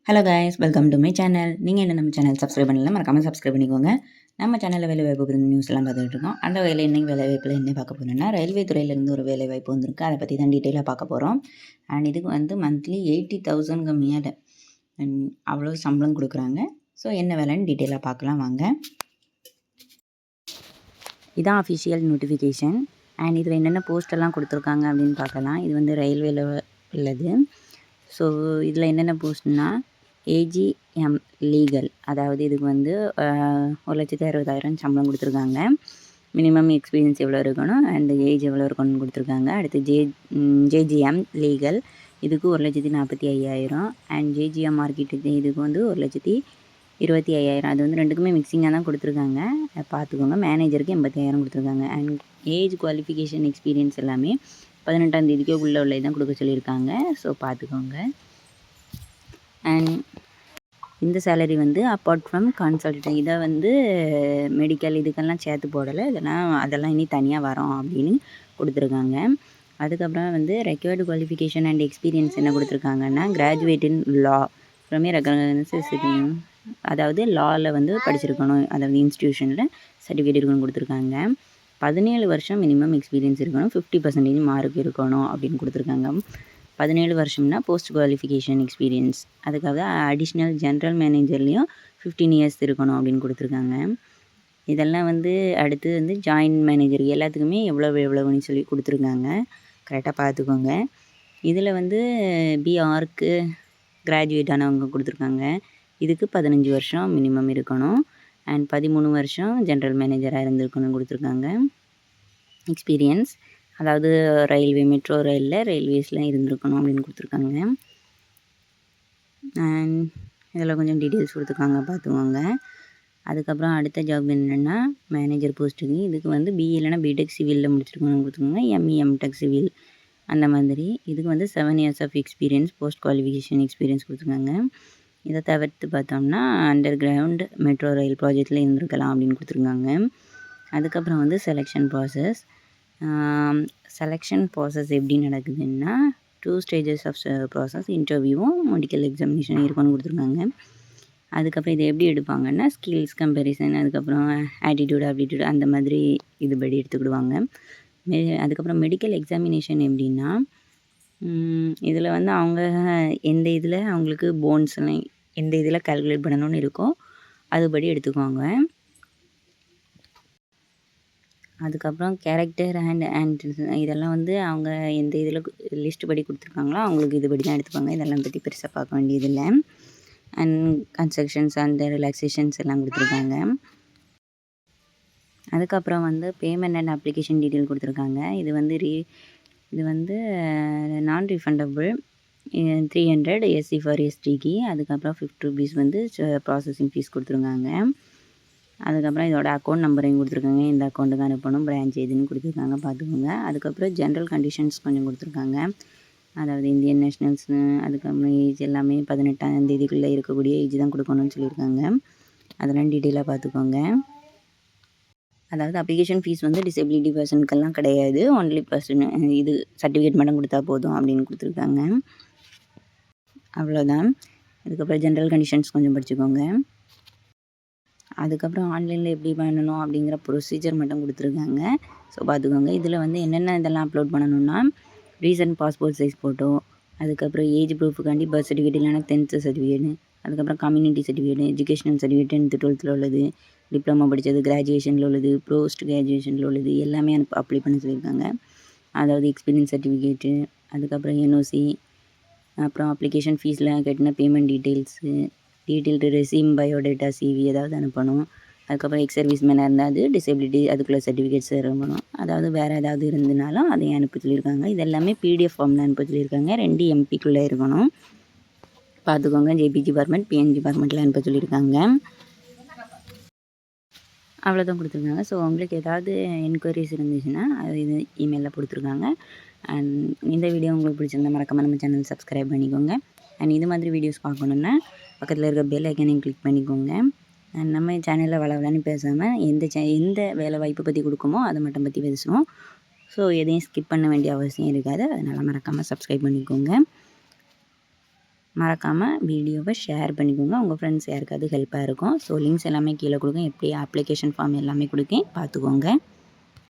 Hello guys, welcome to my channel. நீங்கள் என்ன நம்ம சேனல் சப்ஸ்கிரைப் பண்ணல, மறக்காமல் சப்ஸ்கிரைப் பண்ணிக்கோங்க. நம்ம சேனலில் வேலை வாய்ப்பு குறித்த நியூஸ் எல்லாம் பார்த்துட்டு இருக்கோம். அந்த வேலை இன்னைக்கு வேலை வாய்ப்பில் என்ன பார்க்க போகிறோம்னா, ரயில்வே துறையிலேருந்து ஒரு வேலை வாய்ப்பு வந்திருக்கு. அதை பற்றி தான் டீட்டெயிலாக பார்க்க போகிறோம். அண்ட் இதுக்கு வந்து மந்த்லி 80,000க்கு மேலே அவ்வளோ சம்பளம் கொடுக்குறாங்க. ஸோ என்ன வேலைன்னு டீட்டெயிலாக பார்க்கலாம் வாங்க. இதான் அஃபிஷியல் நோட்டிஃபிகேஷன். அண்ட் இதில் என்னென்ன போஸ்டெல்லாம் கொடுத்துருக்காங்க அப்படின்னு பார்க்கலாம். இது வந்து ரயில்வேல உள்ளது. ஸோ இதில் என்னென்ன போஸ்ட்னா ஏஜிஎம் லீகல், அதாவது இதுக்கு வந்து 1,60,000 சம்பளம் கொடுத்துருக்காங்க. மினிமம் எக்ஸ்பீரியன்ஸ் எவ்வளோ இருக்கணும் அண்ட் ஏஜ் எவ்வளோ இருக்கணும்னு கொடுத்துருக்காங்க. அடுத்து ஜேஜிஎம் லீகல், இதுக்கு 1,45,000. அண்ட் ஜேஜிஎம் மார்க்கெட்டு இதுக்கு வந்து 1,25,000. அது வந்து ரெண்டுக்குமே மிக்சிங்காக தான் கொடுத்துருக்காங்க, பார்த்துக்கோங்க. மேனேஜருக்கு 85,000 கொடுத்துருக்காங்க. அண்ட் ஏஜ் குவாலிஃபிகேஷன் எக்ஸ்பீரியன்ஸ் எல்லாமே 18ஆம் தேதிக்கே உள்ளே தான் கொடுக்க சொல்லியிருக்காங்க. ஸோ பார்த்துக்கோங்க. அண்ட் இந்த சேலரி வந்து அப்பார்ட் ஃப்ரம் கன்சல்டன்ட், இதை வந்து மெடிக்கல் இதுக்கெல்லாம் சேர்த்து போடலை, அதெல்லாம் இனி தனியாக வரோம் அப்படின்னு கொடுத்துருக்காங்க. அதுக்கப்புறம் வந்து ரெக்வயர்டு குவாலிஃபிகேஷன் அண்ட் எக்ஸ்பீரியன்ஸ் என்ன கொடுத்துருக்காங்கன்னா, graduate in law from recognised, அதாவது லாவில் வந்து படிச்சிருக்கணும், அதாவது இன்ஸ்டியூஷனில் சர்டிஃபிகேட் இருக்கணும்னு கொடுத்துருக்காங்க. 17 வருஷம் மினிமம் எக்ஸ்பீரியன்ஸ் இருக்கணும், 50% மார்க் இருக்கணும் அப்படின்னு கொடுத்துருக்காங்க. 17 வருஷம்னா போஸ்ட் குவாலிஃபிகேஷன் எக்ஸ்பீரியன்ஸ், அதுக்காக அடிஷ்னல் ஜென்ரல் மேனேஜர்லேயும் 15 இயர்ஸ் இருக்கணும் அப்படின்னு கொடுத்துருக்காங்க. இதெல்லாம் வந்து அடுத்து வந்து ஜாயின்ட் மேனேஜர் எல்லாத்துக்குமே எவ்வளோன்னு சொல்லி கொடுத்துருக்காங்க, கரெக்டாக பார்த்துக்கோங்க. இதில் வந்து பிஆர்க்கு கிராஜுவேட் ஆனவங்க கொடுத்துருக்காங்க. இதுக்கு 15 வருஷம் மினிமம் இருக்கணும் அண்ட் 13 வருஷம் ஜென்ரல் மேனேஜராக இருந்திருக்கணும் கொடுத்துருக்காங்க எக்ஸ்பீரியன்ஸ், அதாவது ரயில்வே மெட்ரோ ரயில்வேஸில் இருந்திருக்கணும் அப்படின்னு கொடுத்துருக்காங்க. அண்ட் இதில் கொஞ்சம் டீட்டெயில்ஸ் கொடுத்துருக்காங்க, பார்த்துக்கோங்க. அதுக்கப்புறம் அடுத்த ஜாப் என்னென்னா மேனேஜர் போஸ்ட்டுக்கு, இதுக்கு வந்து பிஇ இல்லைனா பிடெக் சிவிலில் முடிச்சிருக்கணும்னு கொடுத்துருக்காங்க. எம்இ எம்டெக் சிவில் அந்த மாதிரி. இதுக்கு வந்து 7 years of experience post qualification experience கொடுத்துருக்காங்க. இதை தவிர்த்து பார்த்தோம்னா அண்டர் கிரவுண்ட் மெட்ரோ ரயில் ப்ராஜெக்டில் இருந்திருக்கலாம் அப்படின்னு கொடுத்துருக்காங்க. அதுக்கப்புறம் வந்து செலெக்ஷன் ப்ராசஸ் எப்படி நடக்குதுன்னா 2 ஸ்டேஜஸ் ஆஃப் ப்ராசஸ், இன்டர்வியூவும் மெடிக்கல் எக்ஸாமினேஷன் இருக்குன்னு கொடுத்துருக்காங்க. அதுக்கப்புறம் இதை எப்படி எடுப்பாங்கன்னா ஸ்கில்ஸ் கம்பேரிசன், அதுக்கப்புறம் ஆட்டிடியூட் அந்த மாதிரி இதுபடி எடுத்துக்கிடுவாங்க. அதுக்கப்புறம் மெடிக்கல் எக்ஸாமினேஷன் எப்படின்னா, இதில் வந்து அவங்க எந்த இதில் அவங்களுக்கு போன்ஸ்லாம் எந்த இதில் கால்குலேட் பண்ணணும்னு இருக்கோ அதுபடி எடுத்துக்குவாங்க. அதுக்கப்புறம் கேரக்டர் அண்ட் இதெல்லாம் வந்து அவங்க எந்த இதில் லிஸ்ட் படி கொடுத்துருக்காங்களோ அவங்களுக்கு இதுபடி தான் எடுத்துப்பாங்க. இதெல்லாம் பற்றி பெருசாக பார்க்க வேண்டியதில்லை. அண்ட் கன்ஸ்ட்ரக்ஷன்ஸ் அண்ட் ரிலாக்ஸேஷன்ஸ் எல்லாம் கொடுத்துருக்காங்க. அதுக்கப்புறம் வந்து பேமெண்ட் அண்ட் அப்ளிகேஷன் டீட்டெயில் கொடுத்துருக்காங்க. இது வந்து நான் ரீஃபண்டபிள் 300 எஸ்சி ஃபார் எஸ்டிக்கு. அதுக்கப்புறம் 50 ரூபீஸ் வந்து ப்ராசஸிங் ஃபீஸ் கொடுத்துருக்காங்க. அதுக்கப்புறம் இதோட அக்கௌண்ட் நம்பரையும் கொடுத்துருக்காங்க, இந்த அக்கௌண்ட்டுக்கு அனுப்பணும், பிரான்ச் எதுன்னு கொடுத்துருக்காங்க, பார்த்துக்கோங்க. அதுக்கப்புறம் ஜென்ரல் கண்டிஷன்ஸ் கொஞ்சம் கொடுத்துருக்காங்க, அதாவது இந்தியன் நேஷ்னல்ஸ்னு. அதுக்கப்புறம் ஏஜ் எல்லாமே 18ஆம் தேதிக்குள்ளே இருக்கக்கூடிய ஏஜ் தான் கொடுக்கணும்னு சொல்லியிருக்காங்க. அதெல்லாம் டீட்டெயிலாக பார்த்துக்கோங்க. அதாவது அப்ளிகேஷன் ஃபீஸ் வந்து டிசபிலிட்டி பர்சனுக்கெல்லாம் கிடையாது, ஒன்லி பர்சன் இது சர்டிஃபிகேட் மட்டும் கொடுத்தா போதும் அப்படின்னு கொடுத்துருக்காங்க. அவ்வளோதான். அதுக்கப்புறம் ஜென்ரல் கண்டிஷன்ஸ் கொஞ்சம் படிச்சுக்கோங்க. அதுக்கப்புறம் ஆன்லைனில் எப்படி பண்ணணும் அப்படிங்கிற ப்ரொசீஜர் மட்டும் கொடுத்துருக்காங்க. ஸோ பார்த்துக்கோங்க. இதில் வந்து என்னென்ன இதெல்லாம் அப்லோட் பண்ணணும்னா ரீசன்ட் பாஸ்போர்ட் சைஸ் ஃபோட்டோ, அதுக்கப்புறம் ஏஜ் ப்ரூஃபுக்காண்டி பர்த் சர்டிஃபிகேட் இல்லைனா 10th சர்டிஃபிகேட்டு, அதுக்கப்புறம் community certificate, educational certificate 10th 12th உள்ளது, டிப்ளமோ படித்தது, கிராஜுவேஷனில் உள்ளது, போஸ்ட் கிராஜுவேஷனில் உள்ளது எல்லாமே அப்ளை பண்ண சொல்லியிருக்காங்க. அதாவது எக்ஸ்பீரியன்ஸ் சர்டிஃபிகேட்டு, அதுக்கப்புறம் என்ஓசி, அப்புறம் அப்ளிகேஷன் ஃபீஸில் கட்டின payment detailed resume, biodata, CV ஏதாவது அனுப்பணும். அதுக்கப்புறம் எக்ஸ் சர்வீஸ் மேனாக இருந்தால் அது டிசபிலிட்டி அதுக்குள்ளே சர்டிஃபிகேட்ஸ் அனுப்பணும். அதாவது வேறு ஏதாவது இருந்தனாலும் அதையும் அனுப்ப சொல்லியிருக்காங்க. இது எல்லாமே பிடிஎஃப் ஃபார்மில் அனுப்ப சொல்லியிருக்காங்க. 2 MPக்குள்ளே இருக்கணும், பார்த்துக்கோங்க. ஜேபிஜி ஃபார்மெட், பிஎன்ஜி ஃபார்மெட்டில் அனுப்ப சொல்லியிருக்காங்க. அவ்வளோதான் கொடுத்துருக்காங்க. ஸோ உங்களுக்கு ஏதாவது என்கொயரிஸ் இருந்துச்சுன்னா அது இது இமெயிலில் கொடுத்துருக்காங்க. அண்ட் இந்த வீடியோ உங்களுக்கு பிடிச்சிருந்தா மறக்காமல் நம்ம சேனல் சப்ஸ்கிரைப் பண்ணிக்கோங்க. அண்ட் இது மாதிரி வீடியோஸ் பார்க்கணுன்னா பக்கத்தில் இருக்க பெல் ஐக்கனையும் கிளிக் பண்ணிக்கோங்க. அண்ட் நம்ம சேனலில் வளவலன்னு பேசாமல் எந்த வேலை வாய்ப்பை பற்றி கொடுக்குமோ அதை மட்டும் பற்றி பேசுவோம். ஸோ எதையும் ஸ்கிப் பண்ண வேண்டிய அவசியம் இருக்காது, அதனால் மறக்காமல் சப்ஸ்கிரைப் பண்ணிக்கோங்க. மறக்காமல் வீடியோவை ஷேர் பண்ணிக்கோங்க. உங்கள் ஃப்ரெண்ட்ஸ் யாருக்காவது ஹெல்ப்பாக இருக்கும். ஸோ லிங்க்ஸ் எல்லாமே கீழே கொடுங்க. எப்படி அப்ளிகேஷன் ஃபார்ம் எல்லாமே கொடுக்கேன் பார்த்துக்கோங்க.